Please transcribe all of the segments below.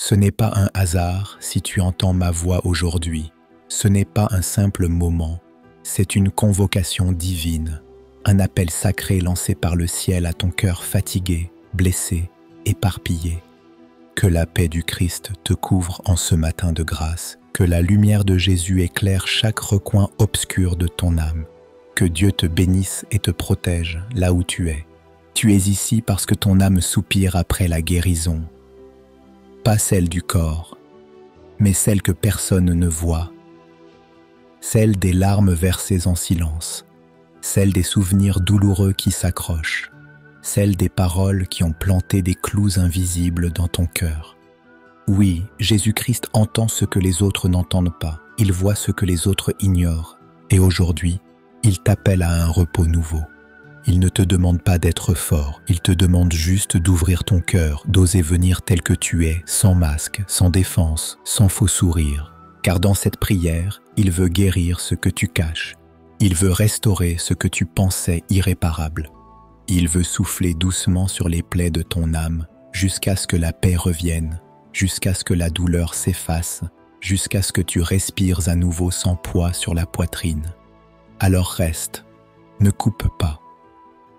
Ce n'est pas un hasard si tu entends ma voix aujourd'hui. Ce n'est pas un simple moment, c'est une convocation divine, un appel sacré lancé par le ciel à ton cœur fatigué, blessé, éparpillé. Que la paix du Christ te couvre en ce matin de grâce, que la lumière de Jésus éclaire chaque recoin obscur de ton âme. Que Dieu te bénisse et te protège là où tu es. Tu es ici parce que ton âme soupire après la guérison. Pas celle du corps, mais celle que personne ne voit. Celle des larmes versées en silence. Celle des souvenirs douloureux qui s'accrochent. Celle des paroles qui ont planté des clous invisibles dans ton cœur. Oui, Jésus-Christ entend ce que les autres n'entendent pas. Il voit ce que les autres ignorent. Et aujourd'hui, il t'appelle à un repos nouveau. Il ne te demande pas d'être fort, il te demande juste d'ouvrir ton cœur, d'oser venir tel que tu es, sans masque, sans défense, sans faux sourire. Car dans cette prière, il veut guérir ce que tu caches. Il veut restaurer ce que tu pensais irréparable. Il veut souffler doucement sur les plaies de ton âme, jusqu'à ce que la paix revienne, jusqu'à ce que la douleur s'efface, jusqu'à ce que tu respires à nouveau sans poids sur la poitrine. Alors reste, ne coupe pas.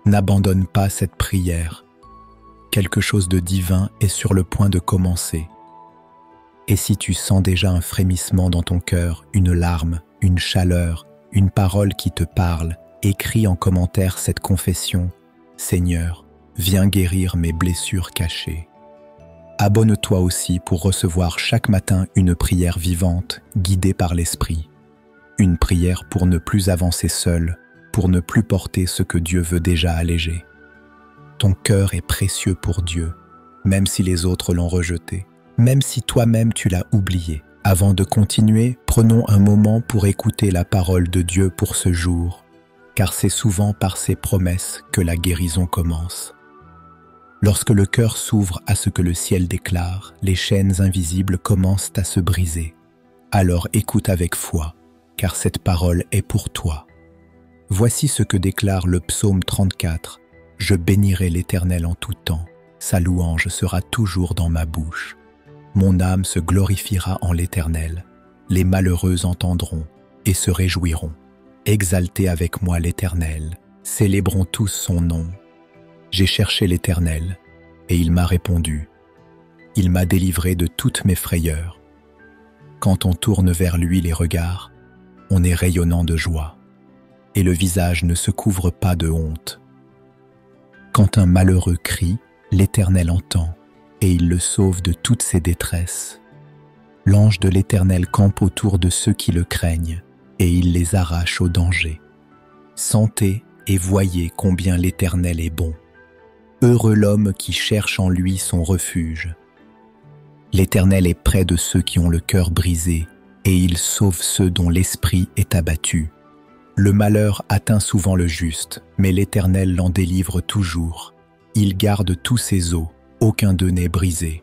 N'abandonne pas cette prière. Quelque chose de divin est sur le point de commencer. Et si tu sens déjà un frémissement dans ton cœur, une larme, une chaleur, une parole qui te parle, écris en commentaire cette confession. Seigneur, viens guérir mes blessures cachées. Abonne-toi aussi pour recevoir chaque matin une prière vivante, guidée par l'Esprit. Une prière pour ne plus avancer seul, pour ne plus porter ce que Dieu veut déjà alléger. Ton cœur est précieux pour Dieu, même si les autres l'ont rejeté, même si toi-même tu l'as oublié. Avant de continuer, prenons un moment pour écouter la parole de Dieu pour ce jour, car c'est souvent par ses promesses que la guérison commence. Lorsque le cœur s'ouvre à ce que le ciel déclare, les chaînes invisibles commencent à se briser. Alors écoute avec foi, car cette parole est pour toi. Voici ce que déclare le psaume 34. « Je bénirai l'Éternel en tout temps, sa louange sera toujours dans ma bouche. Mon âme se glorifiera en l'Éternel, les malheureux entendront et se réjouiront. Exaltez avec moi l'Éternel, célébrons tous son nom. J'ai cherché l'Éternel, et il m'a répondu. Il m'a délivré de toutes mes frayeurs. Quand on tourne vers lui les regards, on est rayonnant de joie. Et le visage ne se couvre pas de honte. Quand un malheureux crie, l'Éternel entend, et il le sauve de toutes ses détresses. L'ange de l'Éternel campe autour de ceux qui le craignent, et il les arrache au danger. Sentez et voyez combien l'Éternel est bon. Heureux l'homme qui cherche en lui son refuge. L'Éternel est près de ceux qui ont le cœur brisé, et il sauve ceux dont l'esprit est abattu. Le malheur atteint souvent le juste, mais l'Éternel l'en délivre toujours. Il garde tous ses os, aucun d'eux n'est brisé.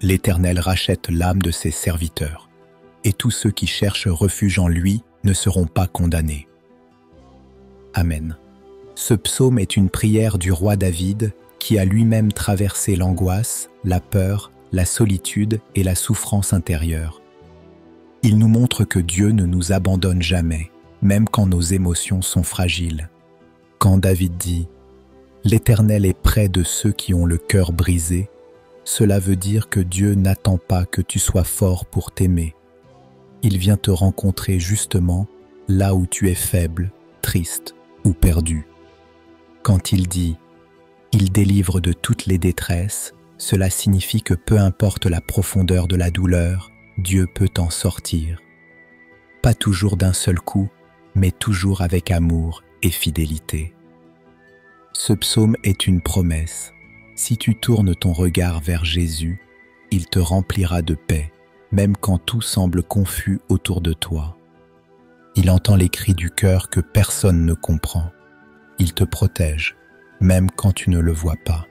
L'Éternel rachète l'âme de ses serviteurs, et tous ceux qui cherchent refuge en lui ne seront pas condamnés. Amen. Ce psaume est une prière du roi David qui a lui-même traversé l'angoisse, la peur, la solitude et la souffrance intérieure. Il nous montre que Dieu ne nous abandonne jamais, même quand nos émotions sont fragiles. Quand David dit « L'Éternel est près de ceux qui ont le cœur brisé », cela veut dire que Dieu n'attend pas que tu sois fort pour t'aimer. Il vient te rencontrer justement là où tu es faible, triste ou perdu. Quand il dit « Il délivre de toutes les détresses », cela signifie que peu importe la profondeur de la douleur, Dieu peut t'en sortir. Pas toujours d'un seul coup, mais toujours avec amour et fidélité. Ce psaume est une promesse. Si tu tournes ton regard vers Jésus, il te remplira de paix, même quand tout semble confus autour de toi. Il entend les cris du cœur que personne ne comprend. Il te protège, même quand tu ne le vois pas.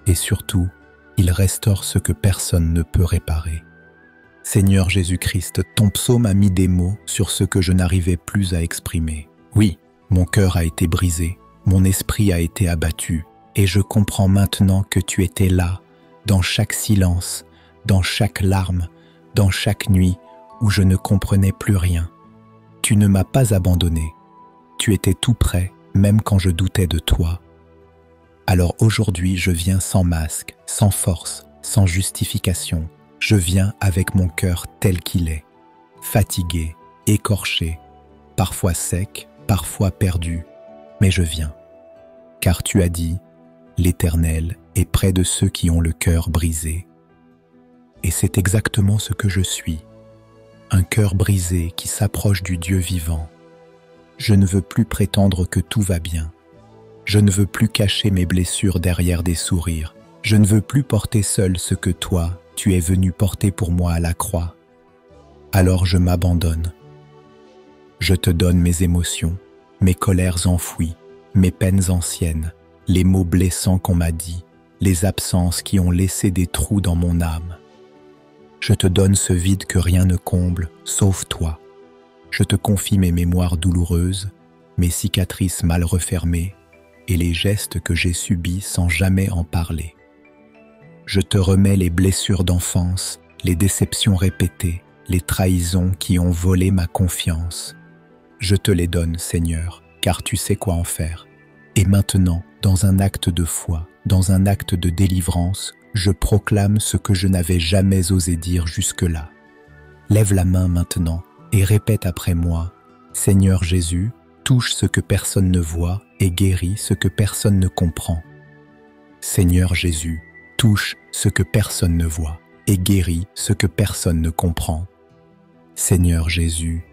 Et surtout, il restaure ce que personne ne peut réparer. Seigneur Jésus-Christ, ton psaume a mis des mots sur ce que je n'arrivais plus à exprimer. Oui, mon cœur a été brisé, mon esprit a été abattu, et je comprends maintenant que tu étais là, dans chaque silence, dans chaque larme, dans chaque nuit où je ne comprenais plus rien. Tu ne m'as pas abandonné. Tu étais tout près, même quand je doutais de toi. Alors aujourd'hui, je viens sans masque, sans force, sans justification. Je viens avec mon cœur tel qu'il est, fatigué, écorché, parfois sec, parfois perdu, mais je viens. Car tu as dit, l'Éternel est près de ceux qui ont le cœur brisé. Et c'est exactement ce que je suis, un cœur brisé qui s'approche du Dieu vivant. Je ne veux plus prétendre que tout va bien. Je ne veux plus cacher mes blessures derrière des sourires. Je ne veux plus porter seul ce que toi, tu es venu porter pour moi à la croix. Alors je m'abandonne. Je te donne mes émotions, mes colères enfouies, mes peines anciennes, les mots blessants qu'on m'a dit, les absences qui ont laissé des trous dans mon âme. Je te donne ce vide que rien ne comble, sauf toi. Je te confie mes mémoires douloureuses, mes cicatrices mal refermées et les gestes que j'ai subis sans jamais en parler. Je te remets les blessures d'enfance, les déceptions répétées, les trahisons qui ont volé ma confiance. Je te les donne, Seigneur, car tu sais quoi en faire. Et maintenant, dans un acte de foi, dans un acte de délivrance, je proclame ce que je n'avais jamais osé dire jusque-là. Lève la main maintenant et répète après moi, Seigneur Jésus, touche ce que personne ne voit et guéris ce que personne ne comprend. Seigneur Jésus, touche ce que personne ne voit et guéris ce que personne ne comprend. Seigneur Jésus,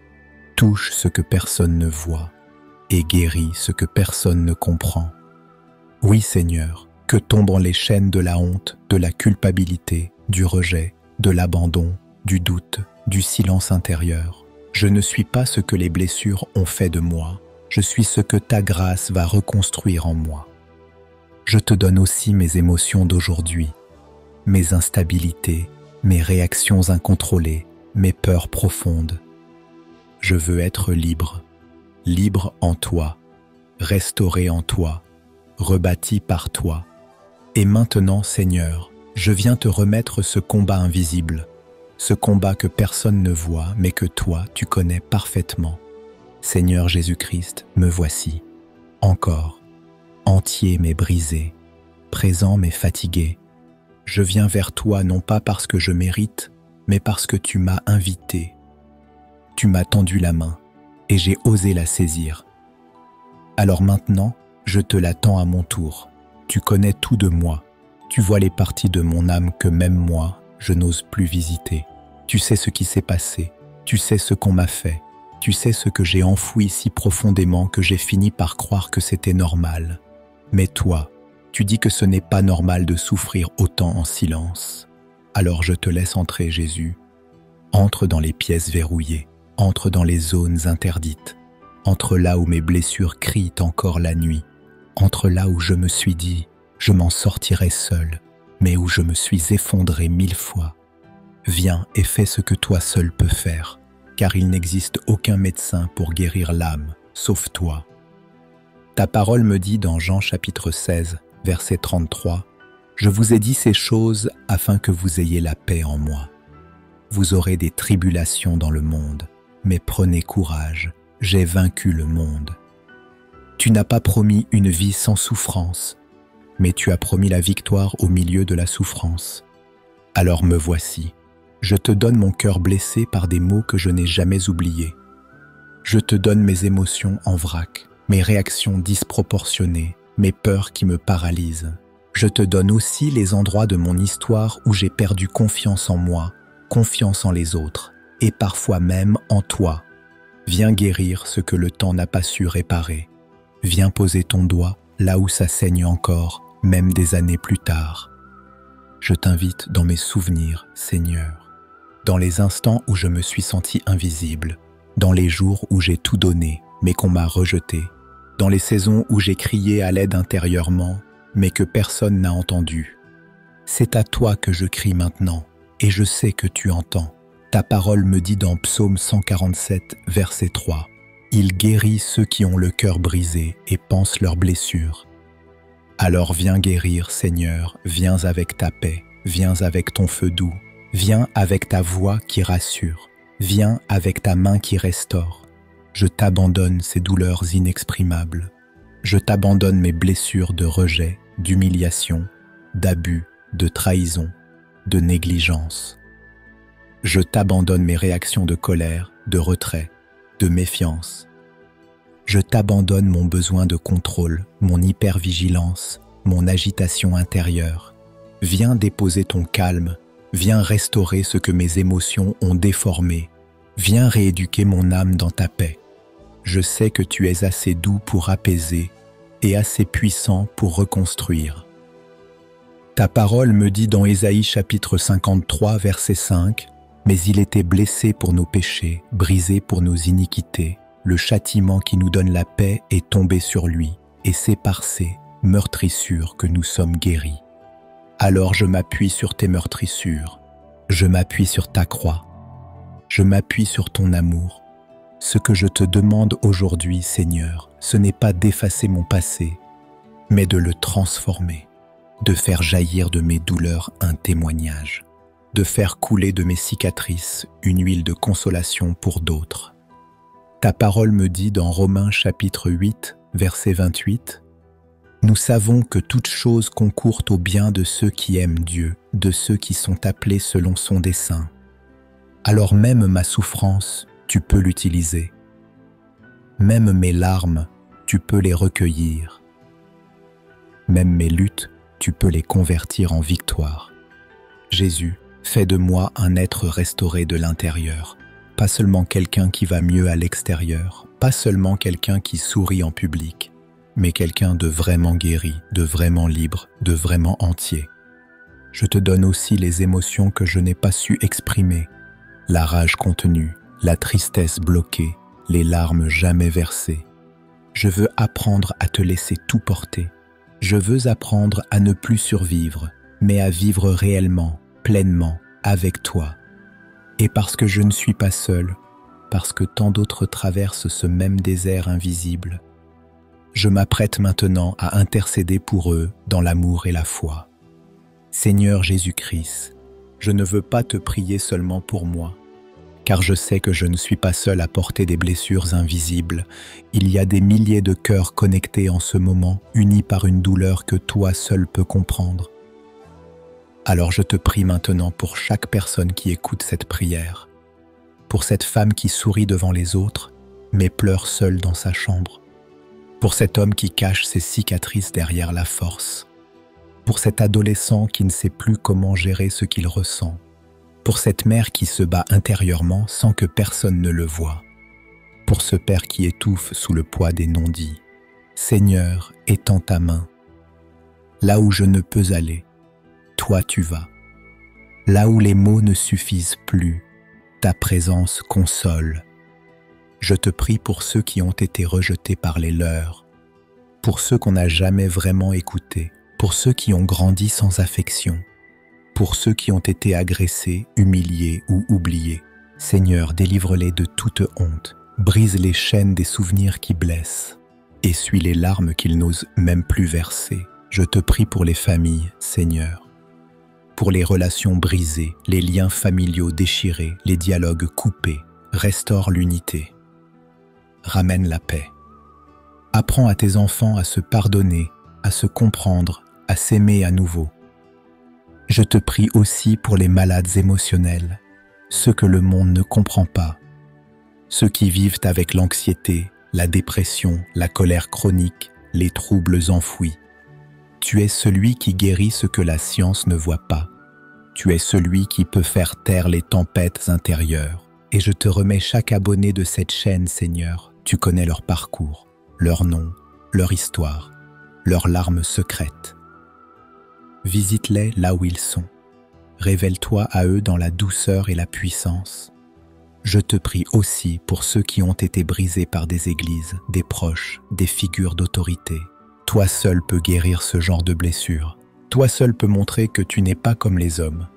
touche ce que personne ne voit et guéris ce que personne ne comprend. Oui Seigneur, que tombent les chaînes de la honte, de la culpabilité, du rejet, de l'abandon, du doute, du silence intérieur. Je ne suis pas ce que les blessures ont fait de moi, je suis ce que ta grâce va reconstruire en moi. Je te donne aussi mes émotions d'aujourd'hui, mes instabilités, mes réactions incontrôlées, mes peurs profondes. Je veux être libre, libre en toi, restauré en toi, rebâti par toi. Et maintenant, Seigneur, je viens te remettre ce combat invisible, ce combat que personne ne voit, mais que toi, tu connais parfaitement. Seigneur Jésus-Christ, me voici, encore, entier mais brisé, présent mais fatigué. Je viens vers toi non pas parce que je mérite, mais parce que tu m'as invité. Tu m'as tendu la main et j'ai osé la saisir. Alors maintenant, je te la tends à mon tour. Tu connais tout de moi. Tu vois les parties de mon âme que même moi, je n'ose plus visiter. Tu sais ce qui s'est passé. Tu sais ce qu'on m'a fait. Tu sais ce que j'ai enfoui si profondément que j'ai fini par croire que c'était normal. Mais toi, tu dis que ce n'est pas normal de souffrir autant en silence. Alors je te laisse entrer, Jésus. Entre dans les pièces verrouillées. Entre dans les zones interdites. Entre là où mes blessures crient encore la nuit. Entre là où je me suis dit, je m'en sortirai seul, mais où je me suis effondré 1000 fois. Viens et fais ce que toi seul peux faire, car il n'existe aucun médecin pour guérir l'âme, sauf toi. Ta parole me dit dans Jean chapitre 16, verset 33, « Je vous ai dit ces choses afin que vous ayez la paix en moi. Vous aurez des tribulations dans le monde, mais prenez courage, j'ai vaincu le monde. » Tu n'as pas promis une vie sans souffrance, mais tu as promis la victoire au milieu de la souffrance. Alors me voici, je te donne mon cœur blessé par des mots que je n'ai jamais oubliés. Je te donne mes émotions en vrac, mes réactions disproportionnées, mes peurs qui me paralysent. Je te donne aussi les endroits de mon histoire où j'ai perdu confiance en moi, confiance en les autres, et parfois même en toi. Viens guérir ce que le temps n'a pas su réparer. Viens poser ton doigt là où ça saigne encore, même des années plus tard. Je t'invite dans mes souvenirs, Seigneur, dans les instants où je me suis senti invisible, dans les jours où j'ai tout donné, mais qu'on m'a rejeté, dans les saisons où j'ai crié à l'aide intérieurement, mais que personne n'a entendu. C'est à toi que je crie maintenant, et je sais que tu entends. Ta parole me dit dans Psaume 147, verset 3, « Il guérit ceux qui ont le cœur brisé et pansent leurs blessures. » Alors viens guérir, Seigneur, viens avec ta paix, viens avec ton feu doux, Viens avec ta voix qui rassure. Viens avec ta main qui restaure. Je t'abandonne ces douleurs inexprimables. Je t'abandonne mes blessures de rejet, d'humiliation, d'abus, de trahison, de négligence. Je t'abandonne mes réactions de colère, de retrait, de méfiance. Je t'abandonne mon besoin de contrôle, mon hypervigilance, mon agitation intérieure. Viens déposer ton calme, viens restaurer ce que mes émotions ont déformé. Viens rééduquer mon âme dans ta paix. Je sais que tu es assez doux pour apaiser et assez puissant pour reconstruire. Ta parole me dit dans Ésaïe chapitre 53, verset 5, « Mais il était blessé pour nos péchés, brisé pour nos iniquités. Le châtiment qui nous donne la paix est tombé sur lui, et c'est par ses meurtrissures que nous sommes guéris. » Alors je m'appuie sur tes meurtrissures, je m'appuie sur ta croix, je m'appuie sur ton amour. Ce que je te demande aujourd'hui, Seigneur, ce n'est pas d'effacer mon passé, mais de le transformer, de faire jaillir de mes douleurs un témoignage, de faire couler de mes cicatrices une huile de consolation pour d'autres. Ta parole me dit dans Romains chapitre 8, verset 28, « Nous savons que toute chose concourt au bien de ceux qui aiment Dieu, de ceux qui sont appelés selon son dessein. Alors même ma souffrance, tu peux l'utiliser. Même mes larmes, tu peux les recueillir. Même mes luttes, tu peux les convertir en victoire. Jésus, fais de moi un être restauré de l'intérieur, pas seulement quelqu'un qui va mieux à l'extérieur, pas seulement quelqu'un qui sourit en public, mais quelqu'un de vraiment guéri, de vraiment libre, de vraiment entier. Je te donne aussi les émotions que je n'ai pas su exprimer, la rage contenue, la tristesse bloquée, les larmes jamais versées. Je veux apprendre à te laisser tout porter. Je veux apprendre à ne plus survivre, mais à vivre réellement, pleinement, avec toi. Et parce que je ne suis pas seul, parce que tant d'autres traversent ce même désert invisible, je m'apprête maintenant à intercéder pour eux dans l'amour et la foi. Seigneur Jésus-Christ, je ne veux pas te prier seulement pour moi, car je sais que je ne suis pas seul à porter des blessures invisibles. Il y a des milliers de cœurs connectés en ce moment, unis par une douleur que toi seul peux comprendre. Alors je te prie maintenant pour chaque personne qui écoute cette prière, pour cette femme qui sourit devant les autres, mais pleure seule dans sa chambre, pour cet homme qui cache ses cicatrices derrière la force, pour cet adolescent qui ne sait plus comment gérer ce qu'il ressent, pour cette mère qui se bat intérieurement sans que personne ne le voie, pour ce père qui étouffe sous le poids des non-dits. Seigneur, étends ta main. Là où je ne peux aller, toi tu vas. Là où les mots ne suffisent plus, ta présence console. Je te prie pour ceux qui ont été rejetés par les leurs, pour ceux qu'on n'a jamais vraiment écoutés, pour ceux qui ont grandi sans affection, pour ceux qui ont été agressés, humiliés ou oubliés. Seigneur, délivre-les de toute honte, brise les chaînes des souvenirs qui blessent, essuie les larmes qu'ils n'osent même plus verser. Je te prie pour les familles, Seigneur, pour les relations brisées, les liens familiaux déchirés, les dialogues coupés. Restaure l'unité. Ramène la paix. Apprends à tes enfants à se pardonner, à se comprendre, à s'aimer à nouveau. Je te prie aussi pour les malades émotionnels, ceux que le monde ne comprend pas, ceux qui vivent avec l'anxiété, la dépression, la colère chronique, les troubles enfouis. Tu es celui qui guérit ce que la science ne voit pas. Tu es celui qui peut faire taire les tempêtes intérieures. Et je te remets chaque abonné de cette chaîne, Seigneur. Tu connais leur parcours, leur nom, leur histoire, leurs larmes secrètes. Visite-les là où ils sont. Révèle-toi à eux dans la douceur et la puissance. Je te prie aussi pour ceux qui ont été brisés par des églises, des proches, des figures d'autorité. Toi seul peux guérir ce genre de blessures. Toi seul peux montrer que tu n'es pas comme les hommes.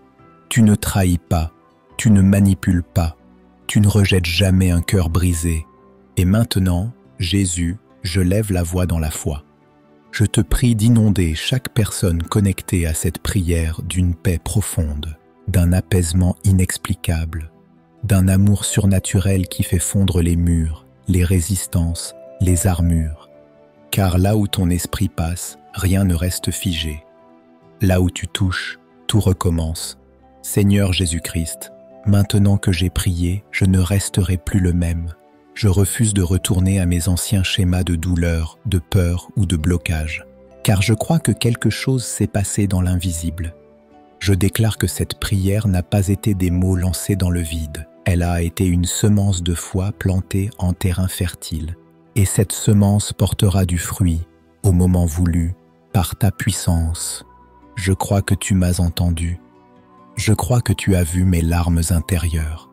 Tu ne trahis pas, tu ne manipules pas. Tu ne rejettes jamais un cœur brisé. Et maintenant, Jésus, je lève la voix dans la foi. Je te prie d'inonder chaque personne connectée à cette prière d'une paix profonde, d'un apaisement inexplicable, d'un amour surnaturel qui fait fondre les murs, les résistances, les armures. Car là où ton esprit passe, rien ne reste figé. Là où tu touches, tout recommence. Seigneur Jésus-Christ, maintenant que j'ai prié, je ne resterai plus le même. Je refuse de retourner à mes anciens schémas de douleur, de peur ou de blocage, car je crois que quelque chose s'est passé dans l'invisible. Je déclare que cette prière n'a pas été des mots lancés dans le vide. Elle a été une semence de foi plantée en terrain fertile. Et cette semence portera du fruit, au moment voulu, par ta puissance. Je crois que tu m'as entendu. Je crois que tu as vu mes larmes intérieures.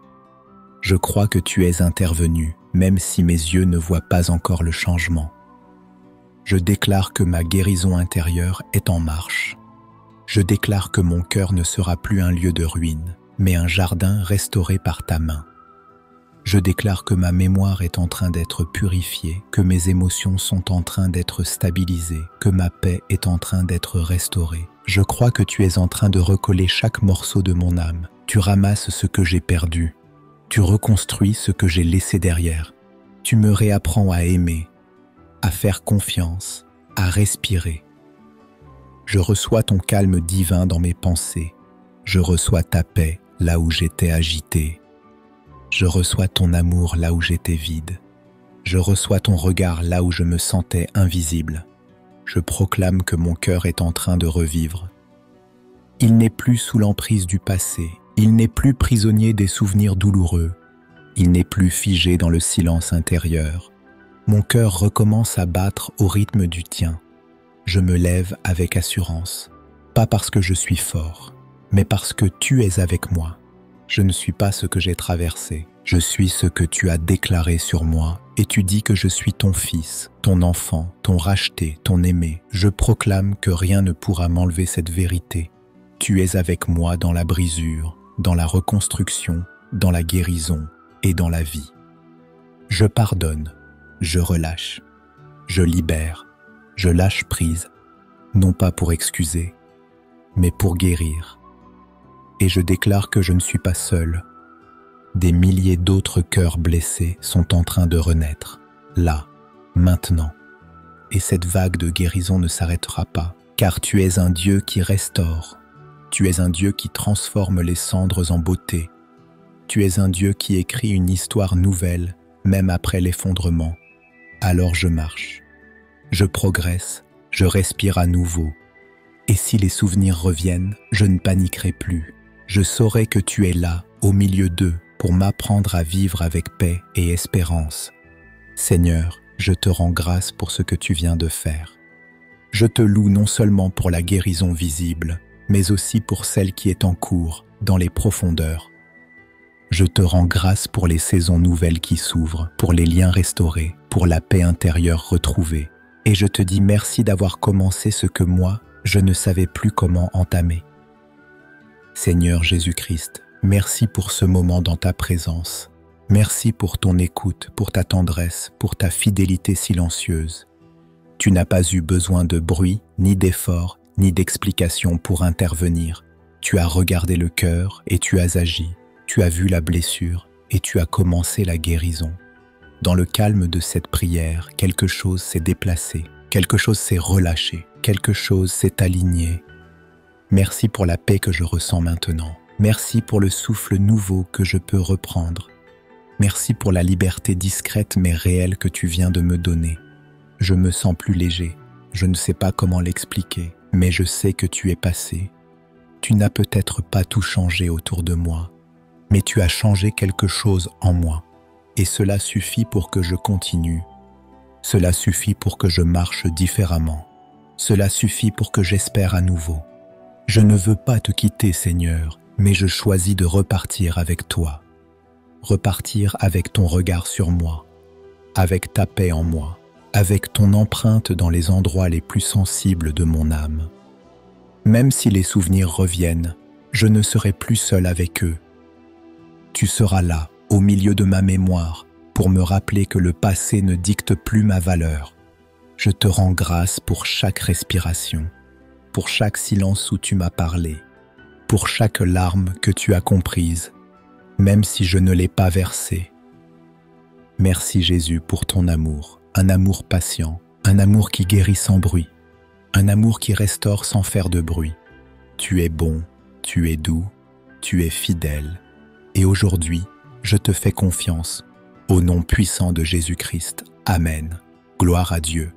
Je crois que tu es intervenu, même si mes yeux ne voient pas encore le changement. Je déclare que ma guérison intérieure est en marche. Je déclare que mon cœur ne sera plus un lieu de ruine, mais un jardin restauré par ta main. Je déclare que ma mémoire est en train d'être purifiée, que mes émotions sont en train d'être stabilisées, que ma paix est en train d'être restaurée. Je crois que tu es en train de recoller chaque morceau de mon âme. Tu ramasses ce que j'ai perdu. Tu reconstruis ce que j'ai laissé derrière. Tu me réapprends à aimer, à faire confiance, à respirer. Je reçois ton calme divin dans mes pensées. Je reçois ta paix là où j'étais agité. Je reçois ton amour là où j'étais vide. Je reçois ton regard là où je me sentais invisible. Je proclame que mon cœur est en train de revivre. Il n'est plus sous l'emprise du passé. Il n'est plus prisonnier des souvenirs douloureux. Il n'est plus figé dans le silence intérieur. Mon cœur recommence à battre au rythme du tien. Je me lève avec assurance, pas parce que je suis fort, mais parce que tu es avec moi. Je ne suis pas ce que j'ai traversé, je suis ce que tu as déclaré sur moi, et tu dis que je suis ton fils, ton enfant, ton racheté, ton aimé. Je proclame que rien ne pourra m'enlever cette vérité. Tu es avec moi dans la brisure, dans la reconstruction, dans la guérison et dans la vie. Je pardonne, je relâche, je libère, je lâche prise, non pas pour excuser, mais pour guérir. Et je déclare que je ne suis pas seul. Des milliers d'autres cœurs blessés sont en train de renaître, là, maintenant. Et cette vague de guérison ne s'arrêtera pas, car tu es un Dieu qui restaure. Tu es un Dieu qui transforme les cendres en beauté. Tu es un Dieu qui écrit une histoire nouvelle, même après l'effondrement. Alors je marche, je progresse, je respire à nouveau. Et si les souvenirs reviennent, je ne paniquerai plus. Je saurai que tu es là, au milieu d'eux, pour m'apprendre à vivre avec paix et espérance. Seigneur, je te rends grâce pour ce que tu viens de faire. Je te loue non seulement pour la guérison visible, mais aussi pour celle qui est en cours, dans les profondeurs. Je te rends grâce pour les saisons nouvelles qui s'ouvrent, pour les liens restaurés, pour la paix intérieure retrouvée. Et je te dis merci d'avoir commencé ce que moi, je ne savais plus comment entamer. Seigneur Jésus-Christ, merci pour ce moment dans ta présence. Merci pour ton écoute, pour ta tendresse, pour ta fidélité silencieuse. Tu n'as pas eu besoin de bruit, ni d'effort, ni d'explication pour intervenir. Tu as regardé le cœur et tu as agi. Tu as vu la blessure et tu as commencé la guérison. Dans le calme de cette prière, quelque chose s'est déplacé, quelque chose s'est relâché, quelque chose s'est aligné. Merci pour la paix que je ressens maintenant. Merci pour le souffle nouveau que je peux reprendre. Merci pour la liberté discrète mais réelle que tu viens de me donner. Je me sens plus léger. Je ne sais pas comment l'expliquer, mais je sais que tu es passé. Tu n'as peut-être pas tout changé autour de moi, mais tu as changé quelque chose en moi. Et cela suffit pour que je continue. Cela suffit pour que je marche différemment. Cela suffit pour que j'espère à nouveau. Je ne veux pas te quitter, Seigneur, mais je choisis de repartir avec toi. Repartir avec ton regard sur moi, avec ta paix en moi, avec ton empreinte dans les endroits les plus sensibles de mon âme. Même si les souvenirs reviennent, je ne serai plus seul avec eux. Tu seras là, au milieu de ma mémoire, pour me rappeler que le passé ne dicte plus ma valeur. Je te rends grâce pour chaque respiration, pour chaque silence où tu m'as parlé, pour chaque larme que tu as comprise, même si je ne l'ai pas versée. Merci Jésus pour ton amour, un amour patient, un amour qui guérit sans bruit, un amour qui restaure sans faire de bruit. Tu es bon, tu es doux, tu es fidèle. Et aujourd'hui, je te fais confiance. Au nom puissant de Jésus-Christ. Amen. Gloire à Dieu.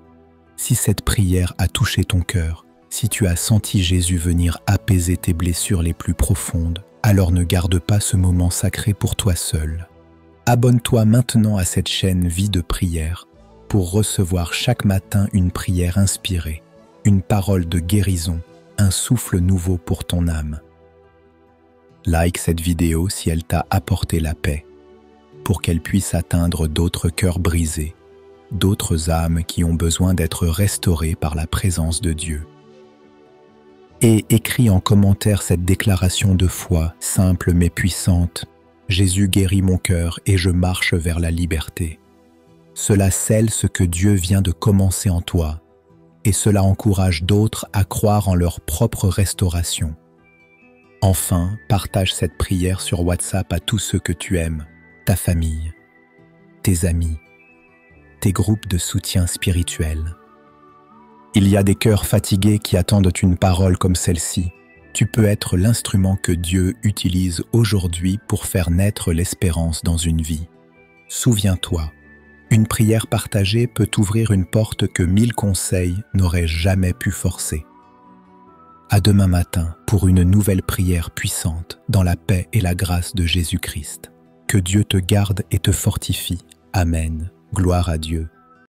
Si cette prière a touché ton cœur, si tu as senti Jésus venir apaiser tes blessures les plus profondes, alors ne garde pas ce moment sacré pour toi seul. Abonne-toi maintenant à cette chaîne Vie de prière pour recevoir chaque matin une prière inspirée, une parole de guérison, un souffle nouveau pour ton âme. Like cette vidéo si elle t'a apporté la paix, pour qu'elle puisse atteindre d'autres cœurs brisés, d'autres âmes qui ont besoin d'être restaurées par la présence de Dieu. Et écris en commentaire cette déclaration de foi, simple mais puissante. Jésus guérit mon cœur et je marche vers la liberté. Cela scelle ce que Dieu vient de commencer en toi, et cela encourage d'autres à croire en leur propre restauration. Enfin, partage cette prière sur WhatsApp à tous ceux que tu aimes, ta famille, tes amis, tes groupes de soutien spirituel. Il y a des cœurs fatigués qui attendent une parole comme celle-ci. Tu peux être l'instrument que Dieu utilise aujourd'hui pour faire naître l'espérance dans une vie. Souviens-toi, une prière partagée peut ouvrir une porte que 1000 conseils n'auraient jamais pu forcer. À demain matin pour une nouvelle prière puissante dans la paix et la grâce de Jésus-Christ. Que Dieu te garde et te fortifie. Amen. Gloire à Dieu.